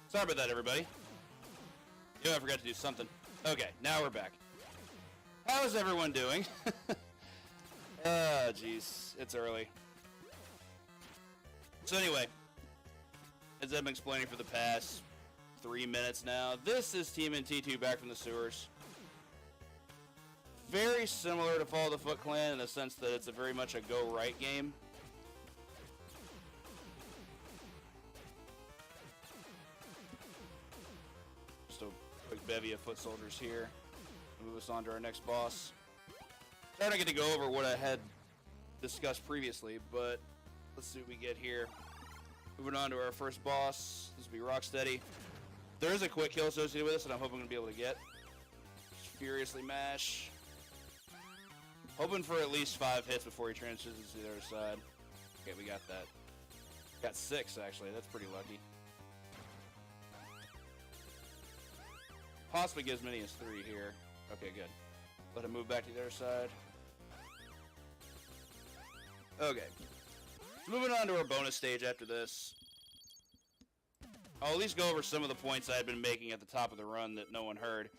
Sorry about that, everybody. Yo, I forgot to do something. Okay, now we're back. How is everyone doing? Jeez, it's early. So anyway, as I've been explaining for the past 3 minutes now, this is TMNT II back from the sewers. Very similar to Follow the Foot Clan in the sense that it's a very much a go right game. Just a quick bevy of foot soldiers here. Move us on to our next boss. Sorry I get to go over what I had discussed previously, but let's see what we get here. Moving on to our first boss. This will be Rocksteady. There is a quick kill associated with this, and I'm hoping I'm going to be able to get. Just furiously mash. Hoping for at least 5 hits before he transitions to the other side. Okay, we got that. Got 6, actually. That's pretty lucky. Possibly get as many as 3 here. Okay, good. Let him move back to the other side. Okay. Moving on to our bonus stage after this. I'll at least go over some of the points I had been making at the top of the run that no one heard.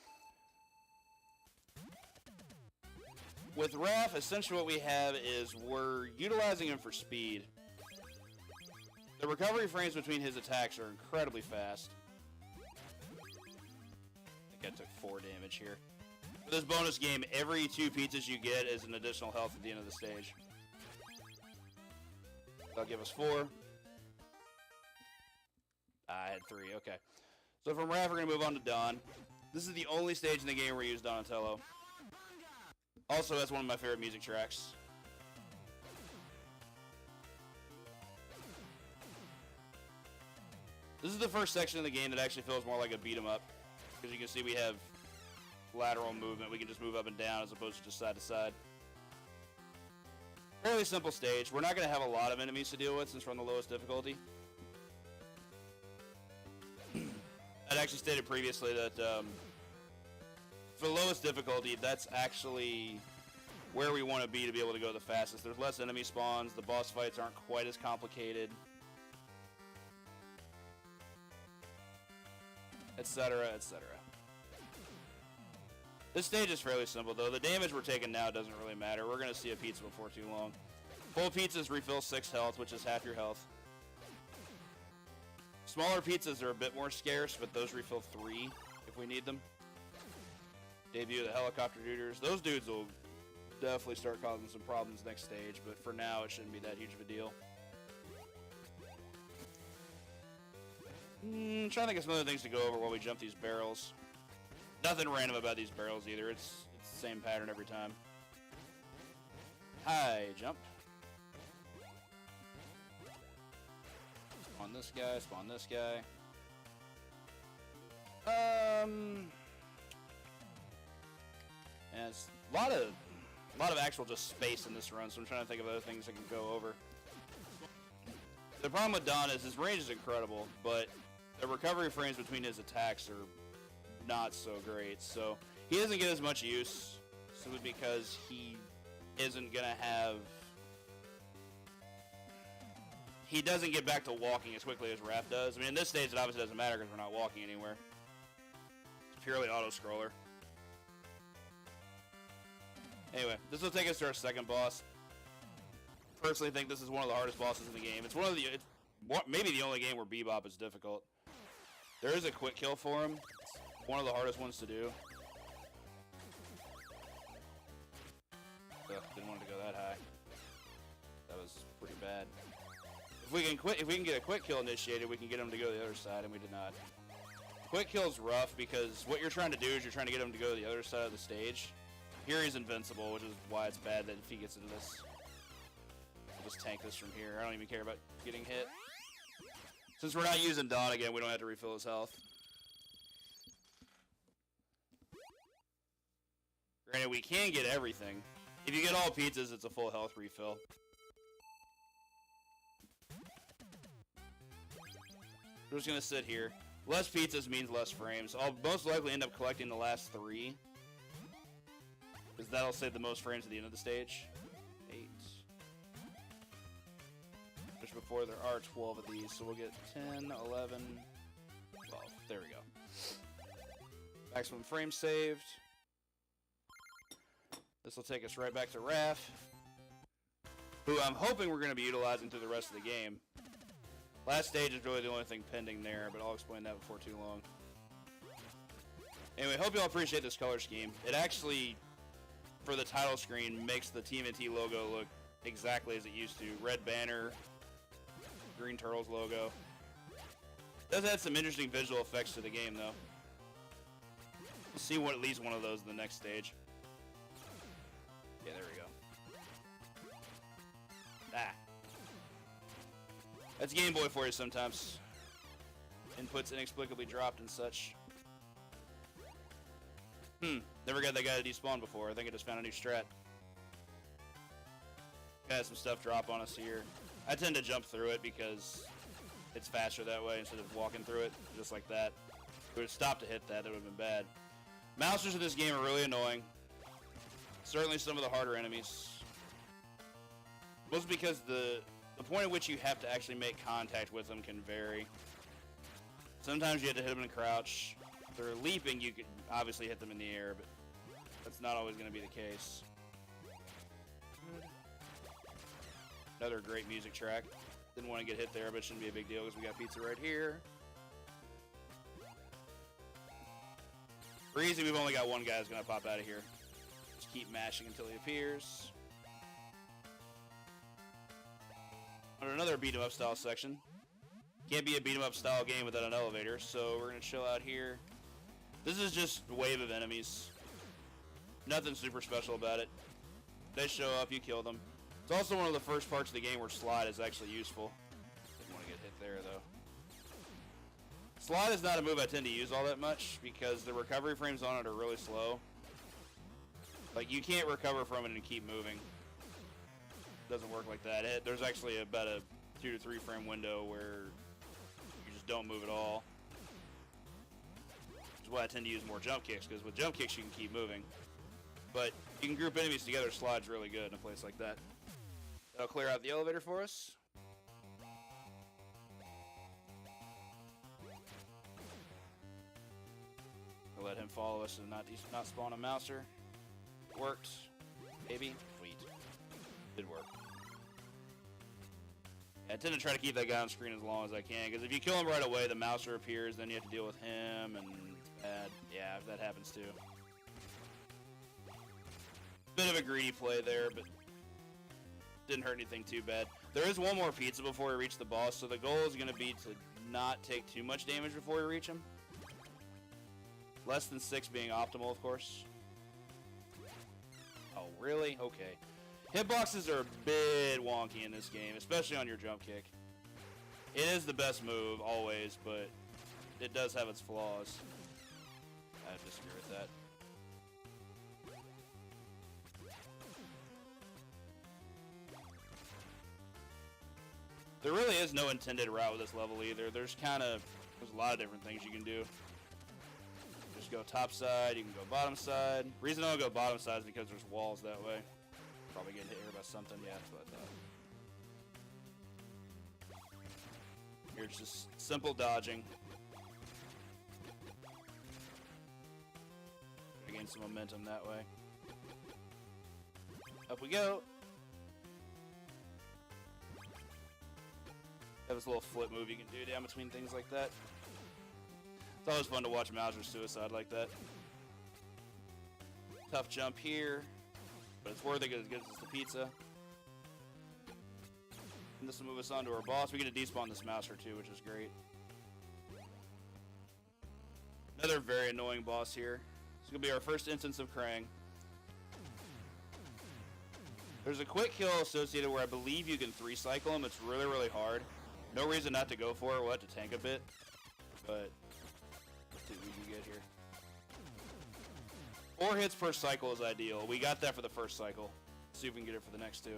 With Raph, essentially what we have is we're utilizing him for speed. The recovery frames between his attacks are incredibly fast. I think I took 4 damage here. For this bonus game, every 2 pizzas you get is an additional health at the end of the stage. That'll give us 4. I had 3, okay. So from Raph, we're going to move on to Don. This is the only stage in the game where we use Donatello. Also, that's one of my favorite music tracks. This is the first section of the game that actually feels more like a beat-em-up. Because you can see we have lateral movement. We can just move up and down as opposed to just side to side. Fairly simple stage. We're not going to have a lot of enemies to deal with since we're on the lowest difficulty. I'd actually stated previously that for the lowest difficulty, that's actually where we want to be able to go the fastest. There's less enemy spawns. The boss fights aren't quite as complicated. Etc., etc. This stage is fairly simple, though. The damage we're taking now doesn't really matter. We're going to see a pizza before too long. Full pizzas refill 6 health, which is half your health. Smaller pizzas are a bit more scarce, but those refill 3 if we need them. Debut of the helicopter dudes. Those dudes will definitely start causing some problems next stage, but for now it shouldn't be that huge of a deal. Trying to think of some other things to go over while we jump these barrels. Nothing random about these barrels either. It's the same pattern every time. High jump. Spawn this guy, spawn this guy. And it's a lot of actual just space in this run, so I'm trying to think of other things I can go over. The problem with Don is his range is incredible, but the recovery frames between his attacks are not so great, so he doesn't get as much use simply because he isn't gonna have. He doesn't get back to walking as quickly as Raph does. I mean, in this stage, it obviously doesn't matter because we're not walking anywhere. It's purely auto-scroller. Anyway, this will take us to our second boss. Personally, think this is one of the hardest bosses in the game. It's maybe the only game where Bebop is difficult. There is a quick kill for him. It's one of the hardest ones to do. Ugh, didn't want it to go that high. That was pretty bad. If we can get a quick kill initiated, we can get him to go to the other side, and we did not. Quick kill's rough because what you're trying to do is you're trying to get him to go to the other side of the stage. Here he's invincible, which is why it's bad that if he gets into this. I'll just tank this from here. I don't even care about getting hit. Since we're not using Don again, we don't have to refill his health. Granted, we can get everything. If you get all pizzas, it's a full health refill. We're just going to sit here. Less pizzas means less frames. I'll most likely end up collecting the last 3. Because that'll save the most frames at the end of the stage. 8. Which before there are 12 of these, so we'll get 10, 11, 12. There we go. Maximum frame saved. This will take us right back to Raph, who I'm hoping we're going to be utilizing through the rest of the game. Last stage is really the only thing pending there, but I'll explain that before too long. Anyway, hope you all appreciate this color scheme. It actually, for the title screen, makes the TMNT logo look exactly as it used to. Red banner, green Turtles logo. Does add some interesting visual effects to the game, though. We'll see at least one of those in the next stage. Yeah, there we go. Ah. That's Game Boy for you sometimes. Inputs inexplicably dropped and such. Never got that guy to despawn before. I think I just found a new strat. Got some stuff drop on us here. I tend to jump through it because it's faster that way instead of walking through it, just like that. If it would have stopped to hit that, that would have been bad. Mousers in this game are really annoying. Certainly some of the harder enemies. Mostly because the point at which you have to actually make contact with them can vary. Sometimes you have to hit them in crouch. If they're leaping, you can obviously hit them in the air, but that's not always going to be the case. Another great music track. Didn't want to get hit there, but it shouldn't be a big deal because we got pizza right here. For easy, we've only got one guy who's going to pop out of here. Just keep mashing until he appears. On another beat-em-up style section. Can't be a beat-em-up style game without an elevator, so we're going to chill out here. This is just a wave of enemies. Nothing super special about it. They show up, you kill them. It's also one of the first parts of the game where slide is actually useful. Didn't want to get hit there, though. Slide is not a move I tend to use all that much because the recovery frames on it are really slow. Like, you can't recover from it and keep moving. Doesn't work like that. There's actually about a 2 to 3 frame window where you just don't move at all. Which is why I tend to use more jump kicks, because with jump kicks you can keep moving. But you can group enemies together, slide's really good in a place like that. That'll clear out the elevator for us. I'll let him follow us and not spawn a mouser. Worked. Maybe. Sweet. Did work. I tend to try to keep that guy on screen as long as I can, because if you kill him right away, the mouser appears, then you have to deal with him, and it's bad. Yeah, that happens too. Bit of a greedy play there, but didn't hurt anything too bad. There is one more pizza before we reach the boss, so the goal is going to be to not take too much damage before we reach him. Less than 6 being optimal, of course. Oh, really? Okay. Hitboxes are a bit wonky in this game, especially on your jump kick. It is the best move, always, but it does have its flaws. I disagree with that. There really is no intended route with this level either. There's a lot of different things you can do. Just go top side, you can go bottom side. Reason I don't go bottom side is because there's walls that way. Probably getting hit here by something, yeah, that's what I thought. Here's just simple dodging. Gain some momentum that way. Up we go. Have this little flip move you can do down between things like that. It's always fun to watch Mouser suicide like that. Tough jump here. But it's worth it because it gives us the pizza. And this will move us on to our boss. We get to despawn this mouser too, which is great. Another very annoying boss here. This is going to be our first instance of Krang. There's a quick kill associated where I believe you can 3-cycle him. It's really, really hard. No reason not to go for it. We'll have to tank a bit. But let's see what we can get here. 4 hits per cycle is ideal. We got that for the first cycle. Let's see if we can get it for the next 2.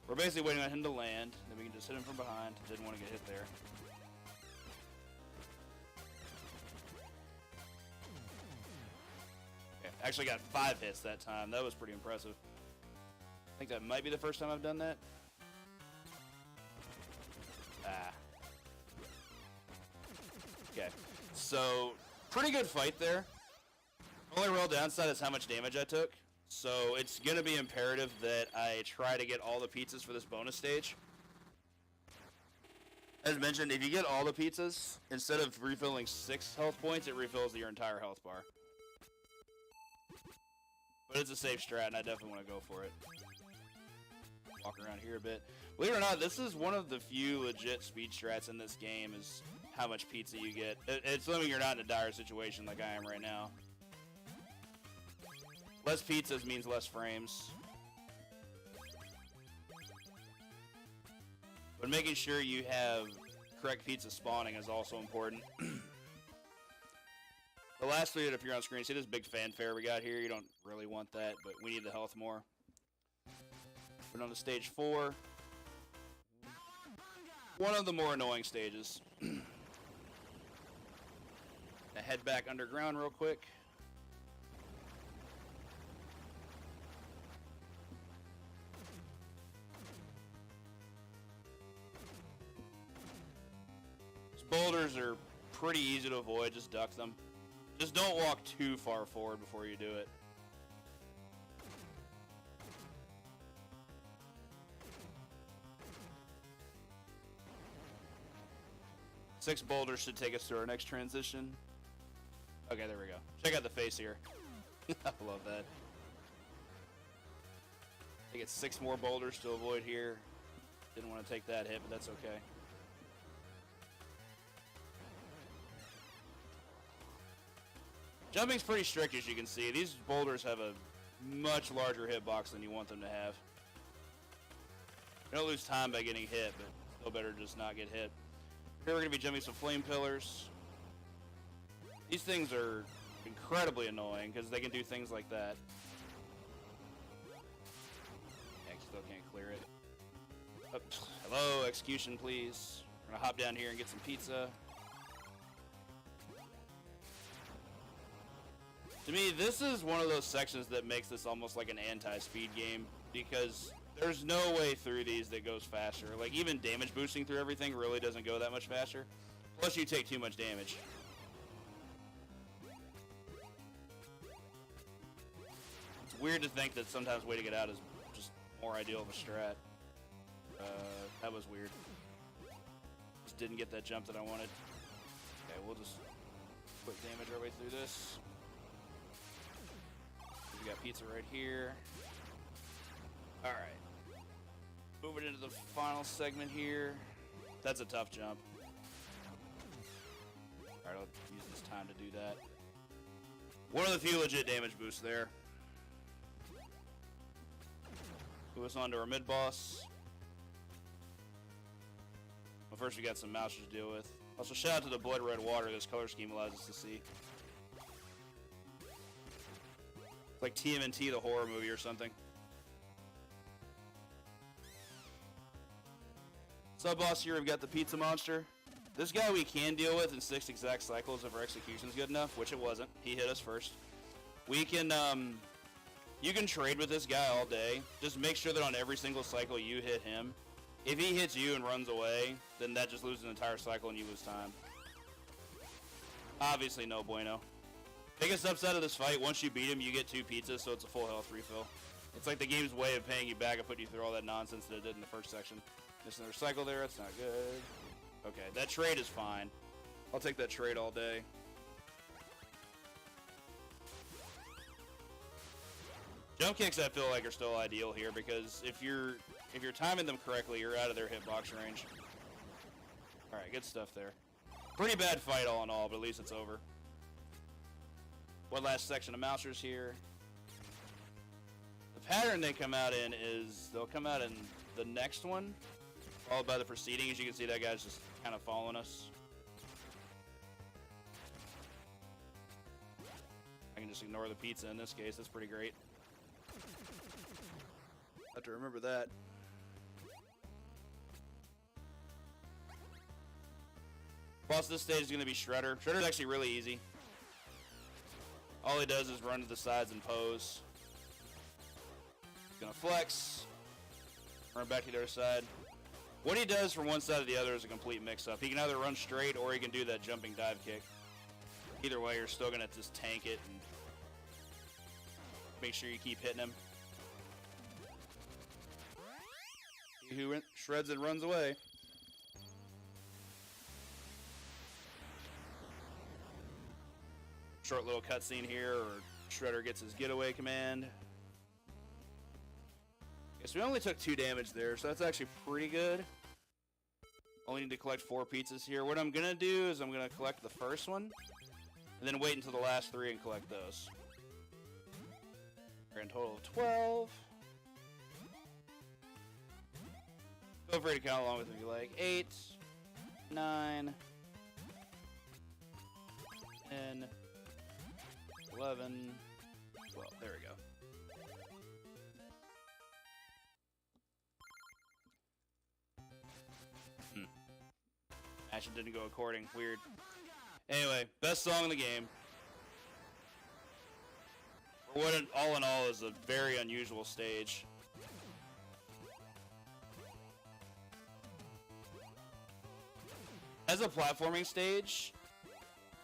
We're basically waiting on him to land, then we can just hit him from behind. Didn't want to get hit there. Okay, actually got 5 hits that time. That was pretty impressive. I think that might be the first time I've done that. Ah. Okay. So, pretty good fight there. Only real downside is how much damage I took. So, it's going to be imperative that I try to get all the pizzas for this bonus stage. As mentioned, if you get all the pizzas, instead of refilling 6 health points, it refills your entire health bar. But it's a safe strat, and I definitely want to go for it. Walk around here a bit. Believe it or not, this is one of the few legit speed strats in this game, is how much pizza you get. It's assuming you're not in a dire situation like I am right now. Less pizzas means less frames. But making sure you have correct pizza spawning is also important. The last three that appear on screen, see this big fanfare we got here? You don't really want that, but we need the health more. But on to stage 4. One of the more annoying stages. Now head back underground real quick. These boulders are pretty easy to avoid, just duck them. Just don't walk too far forward before you do it. Six boulders should take us to our next transition. Okay, there we go. Check out the face here. I love that. I get 6 more boulders to avoid here. Didn't want to take that hit, but that's okay. Jumping's pretty strict, as you can see. These boulders have a much larger hitbox than you want them to have. You don't lose time by getting hit, but still better just not get hit. Here we're going to be jumping some flame pillars. These things are incredibly annoying because they can do things like that. Yeah, still can't clear it. Oh, hello, execution, please. We're going to hop down here and get some pizza. To me, this is one of those sections that makes this almost like an anti-speed game, because there's no way through these that goes faster. Like, even damage boosting through everything really doesn't go that much faster. Plus, you take too much damage. It's weird to think that sometimes waiting it out is just more ideal of a strat. That was weird. Just didn't get that jump that I wanted. Okay, we'll just quick damage our way through this. We got pizza right here. Alright. Moving into the final segment here. That's a tough jump. Alright, I'll use this time to do that. One of the few legit damage boosts there. Move us on to our mid-boss. Well, first we got some mousers to deal with. Also, shout out to the blood red water this color scheme allows us to see. Like TMNT, the horror movie or something. Sub-boss here, we've got the pizza monster. This guy we can deal with in 6 exact cycles if our execution's good enough, which it wasn't. He hit us first. We can, you can trade with this guy all day. Just make sure that on every single cycle you hit him. If he hits you and runs away, then that just loses an entire cycle and you lose time. Obviously no bueno. Biggest upside of this fight, once you beat him, you get 2 pizzas, so it's a full health refill. It's like the game's way of paying you back and putting you through all that nonsense that it did in the first section. There's another cycle there, that's not good. Okay, that trade is fine. I'll take that trade all day. Jump kicks I feel like are still ideal here, because if you're timing them correctly, you're out of their hitbox range. Alright, good stuff there. Pretty bad fight all in all, but at least it's over. One last section of mousers here. The pattern they come out in is they'll come out in the next one, followed by the preceding. As you can see, that guy's just kind of following us. I can just ignore the pizza in this case. That's pretty great. Have to remember that. Boss this stage is going to be Shredder. Shredder's actually really easy. All he does is run to the sides and pose. He's gonna flex. Run back to the other side. What he does from one side to the other is a complete mix-up. He can either run straight or he can do that jumping dive kick. Either way, you're still gonna just tank it and make sure you keep hitting him. He who shreds and runs away. Short little cutscene here, or Shredder gets his getaway command. Okay, so we only took 2 damage there, so that's actually pretty good. Only need to collect 4 pizzas here. What I'm gonna do is I'm gonna collect the first one, and then wait until the last 3 and collect those. Grand total of 12. Feel free to count along with me if you like. 8, 9, 10, 11, 12. There we go. Action didn't go according. Weird. Anyway, best song in the game. For what it, all in all is a very unusual stage. As a platforming stage,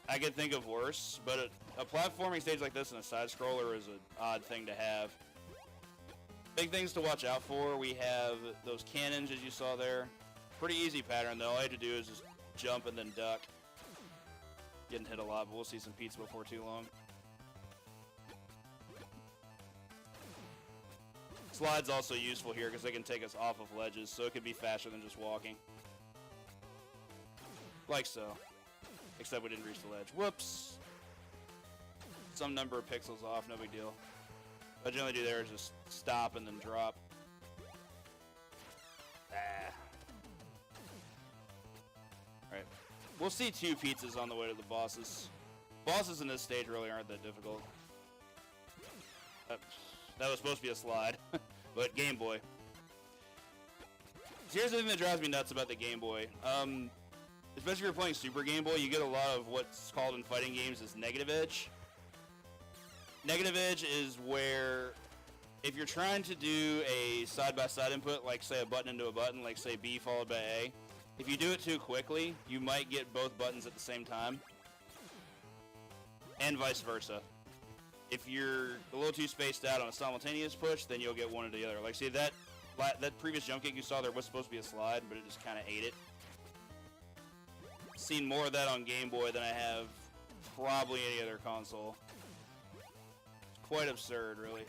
I could think of worse, but a platforming stage like this in a side-scroller is an odd thing to have. Big things to watch out for. We have those cannons, as you saw there. Pretty easy pattern, though. All I had to do is just jump and then duck. Getting hit a lot, but we'll see some pizza before too long. Slide's also useful here because they can take us off of ledges, so it could be faster than just walking. Like so. Except we didn't reach the ledge. Whoops! Some number of pixels off, no big deal. What I generally do there is just stop and then drop. Alright. We'll see 2 pizzas on the way to the bosses. Bosses in this stage really aren't that difficult. That was supposed to be a slide, but Game Boy. So here's the thing that drives me nuts about the Game Boy. Especially if you're playing Super Game Boy, you get a lot of what's called in fighting games as negative edge. Negative edge is where if you're trying to do a side-by-side input, like say a button into a button, like say B followed by A, if you do it too quickly, you might get both buttons at the same time. And vice versa. If you're a little too spaced out on a simultaneous push, then you'll get one or the other. Like see that previous jump kick you saw there was supposed to be a slide, but it just kind of ate it. Seen more of that on Game Boy than I have probably any other console. It's quite absurd, really.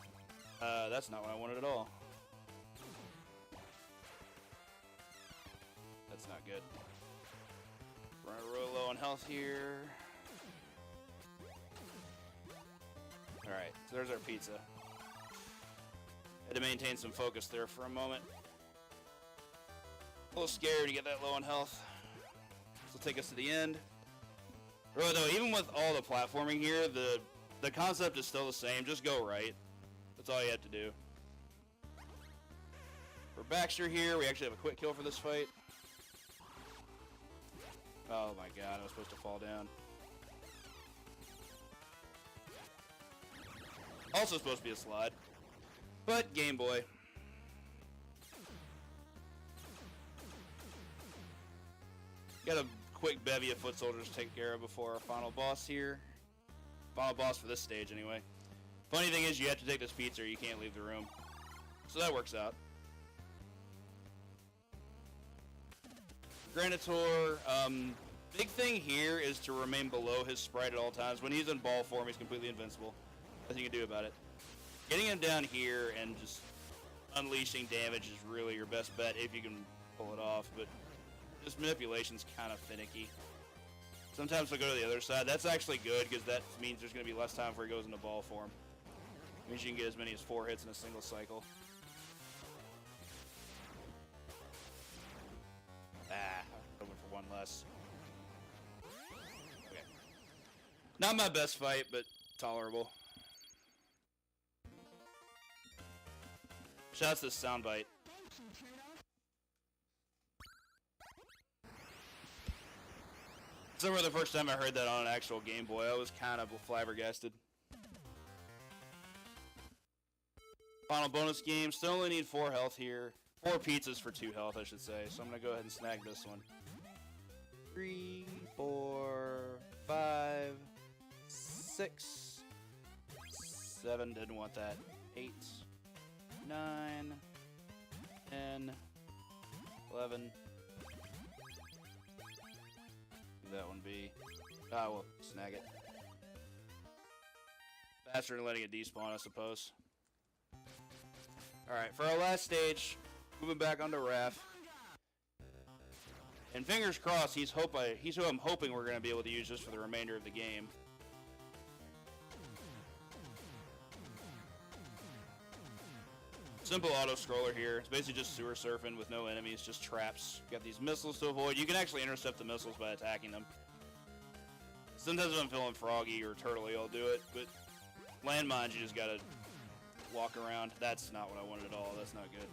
That's not what I wanted at all. That's not good. Running real low on health here. Alright, so there's our pizza. Had to maintain some focus there for a moment. A little scared to get that low on health. This will take us to the end. Really though, even with all the platforming here, the concept is still the same. Just go right. That's all you have to do. For Baxter here, we actually have a quick kill for this fight. Oh my god, I was supposed to fall down. Also supposed to be a slide. But Game Boy. Got a quick bevy of foot soldiers to take care of before our final boss here. Final boss for this stage anyway. Funny thing is you have to take this pizza or you can't leave the room. So that works out. Granitor, big thing here is to remain below his sprite at all times. When he's in ball form, he's completely invincible. Nothing you can do about it. Getting him down here and just unleashing damage is really your best bet if you can pull it off, but this manipulation's kind of finicky. Sometimes he'll go to the other side. That's actually good because that means there's going to be less time before he goes into ball form. It means you can get as many as 4 hits in a single cycle. Hoping for one less. Okay. Not my best fight, but tolerable. Shouts to soundbite. So for the first time I heard that on an actual Game Boy, I was kind of flabbergasted. Final bonus game. Still only need 4 health here. 4 pizzas for 2 health, I should say. So I'm going to go ahead and snag this one. 3, 4, 5, 6, 7, didn't want that. 8, 9, 10, 11. That one be. Ah, we'll snag it. Faster than letting it despawn, I suppose. Alright, for our last stage, moving back onto Raph. And fingers crossed, he's who I'm hoping we're going to be able to use this for the remainder of the game. Simple auto-scroller here. It's basically just sewer surfing with no enemies, just traps. You got these missiles to avoid. You can actually intercept the missiles by attacking them. Sometimes if I'm feeling froggy or turtley, I'll do it, but landmines, you just gotta walk around. That's not what I wanted at all. That's not good.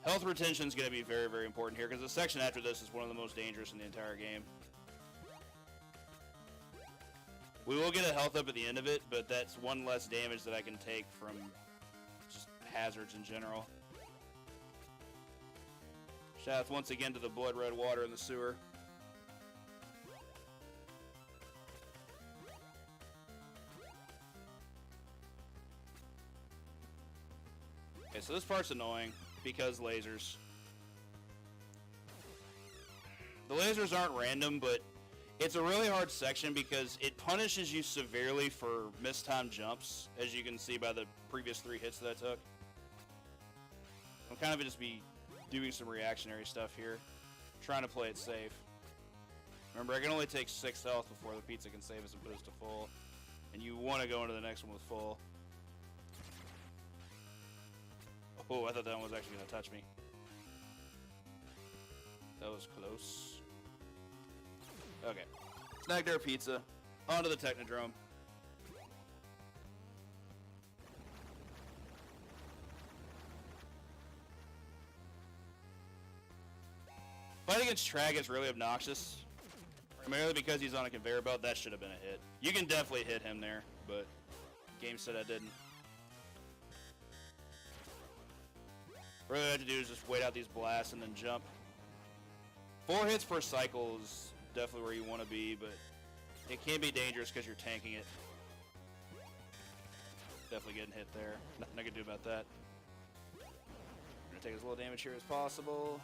Health retention is going to be very, very important here, because the section after this is one of the most dangerous in the entire game. We will get a health up at the end of it, but that's one less damage that I can take from just hazards in general. Shaft once again to the blood red water in the sewer. Okay, so this part's annoying because lasers. The lasers aren't random, but it's a really hard section because it punishes you severely for mistimed jumps, as you can see by the previous 3 hits that I took. I'm kind of just be doing some reactionary stuff here, trying to play it safe. Remember, I can only take 6 health before the pizza can save us and put us to full, and you want to go into the next one with full. Oh, I thought that one was actually going to touch me. That was close. Okay. Snagged our pizza. Onto the Technodrome. Fight against Trag is really obnoxious. Primarily because he's on a conveyor belt. That should have been a hit. You can definitely hit him there, but the game said I didn't. What I have to do is just wait out these blasts and then jump. 4 hits per cycle is definitely where you want to be, but it can be dangerous because you're tanking it. Definitely getting hit there. Nothing I can do about that. I'm going to take as little damage here as possible.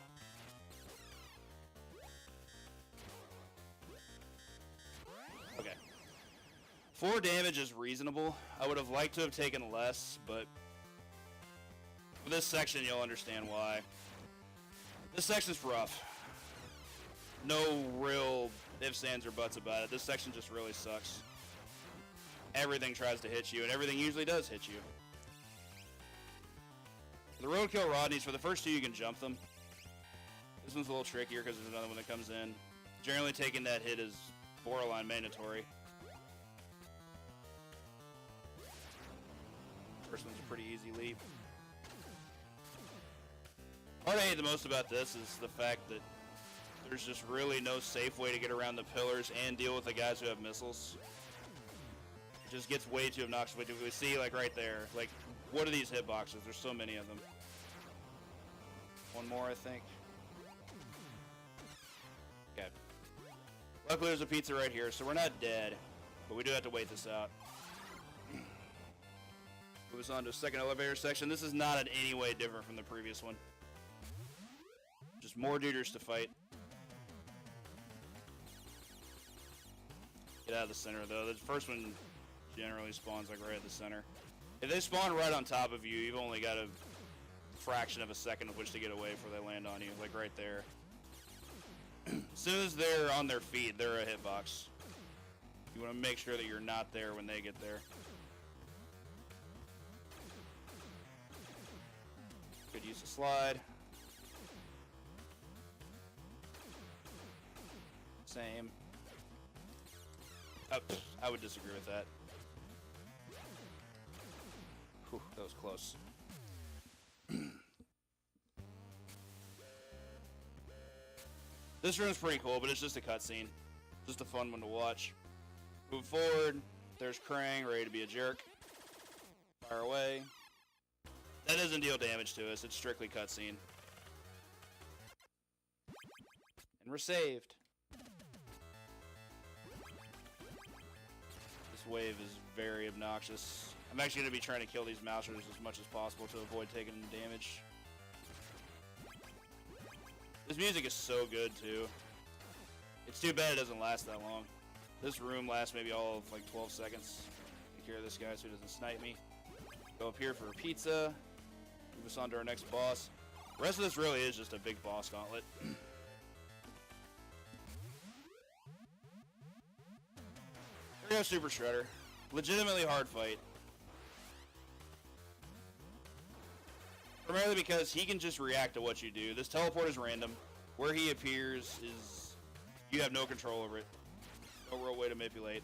Okay. 4 damage is reasonable. I would have liked to have taken less, but for this section, you'll understand why. This section's rough. No real ifs, ands, or buts about it. This section just really sucks. Everything tries to hit you, and everything usually does hit you. The roadkill Rodneys, for the first 2, you can jump them. This one's a little trickier because there's another one that comes in. Generally, taking that hit is borderline mandatory. First one's a pretty easy leap. What I hate the most about this is the fact that there's just really no safe way to get around the pillars and deal with the guys who have missiles. It just gets way too obnoxious. We see, like, right there. Like, what are these hitboxes? There's so many of them. One more, I think. Okay. Luckily, there's a pizza right here, so we're not dead. But we do have to wait this out. Move us on to a second elevator section. This is not in any way different from the previous one. Just more duders to fight. Get out of the center, though. The first one generally spawns like right at the center. If they spawn right on top of you, you've only got a fraction of a second of which to get away before they land on you, like right there. As soon as they're on their feet, they're a hitbox. You want to make sure that you're not there when they get there. Could use a slide. Same. Oh, I would disagree with that. Whew, that was close. This room's pretty cool, but it's just a cutscene. Just a fun one to watch. Move forward. There's Krang, ready to be a jerk. Fire away. That doesn't deal damage to us. It's strictly cutscene. And we're saved. wave is very obnoxious. I'm actually going to be trying to kill these mousers as much as possible to avoid taking damage. This music is so good, too. It's too bad it doesn't last that long. This room lasts maybe all of like 12 seconds. Take care of this guy so he doesn't snipe me. Go up here for a pizza. Move us on to our next boss. The rest of this really is just a big boss gauntlet. Here we go, Super Shredder. Legitimately hard fight. Primarily because he can just react to what you do. This teleport is random. Where he appears is... you have no control over it. No real way to manipulate.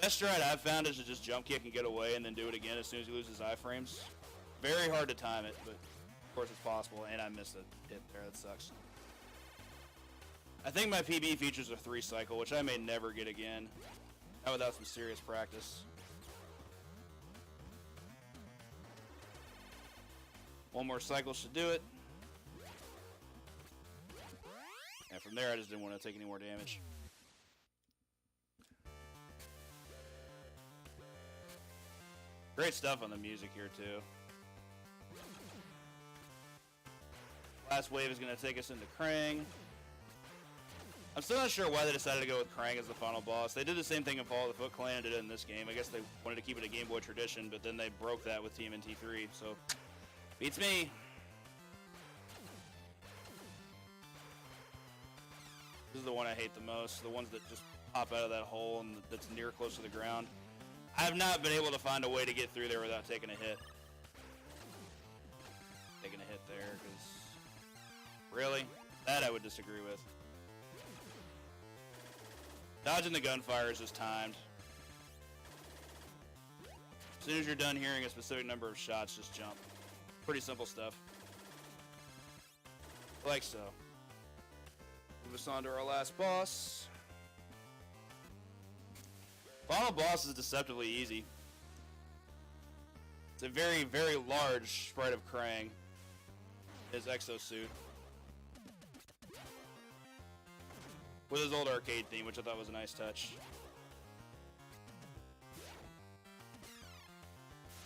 Best strat I've found is to just jump kick and get away and then do it again as soon as he loses iframes. Very hard to time it, but of course it's possible, and I missed a hit there. That sucks. I think my PB features a 3 cycle, which I may never get again. Not without some serious practice. One more cycle should do it. And from there, I just didn't want to take any more damage. Great stuff on the music here, too. Last wave is going to take us into Krang. I'm still not sure why they decided to go with Krang as the final boss. They did the same thing in Fall of the Foot Clan and did it in this game. I guess they wanted to keep it a Game Boy tradition, but then they broke that with TMNT 3, so beats me. This is the one I hate the most. The ones that just pop out of that hole and that's near close to the ground. I have not been able to find a way to get through there without taking a hit. Taking a hit there, because... really? That I would disagree with. Dodging the gunfire is just timed. As soon as you're done hearing a specific number of shots, just jump. Pretty simple stuff. Like so. Move us on to our last boss. Final boss is deceptively easy. It's a very, very large sprite of Krang. His exosuit. With his old arcade theme, which I thought was a nice touch.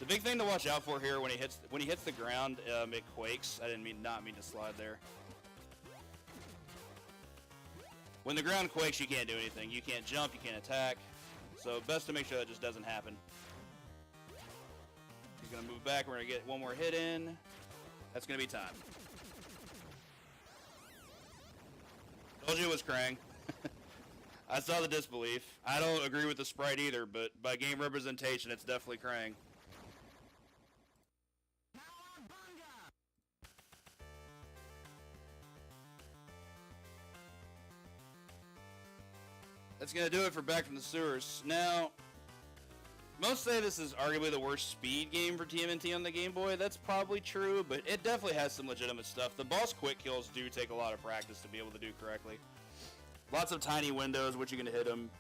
The big thing to watch out for here when he hits the ground, it quakes. I didn't not mean to slide there. When the ground quakes, you can't do anything. You can't jump, you can't attack. So best to make sure that just doesn't happen. He's gonna move back. We're gonna get one more hit in. That's gonna be time. Told you it was Krang. I saw the disbelief. I don't agree with the sprite either, but by game representation, it's definitely Krang. That's going to do it for Back from the Sewers. Now, most say this is arguably the worst speed game for TMNT on the Game Boy. That's probably true, but it definitely has some legitimate stuff. The boss quick kills do take a lot of practice to be able to do correctly. Lots of tiny windows, which you can hit them.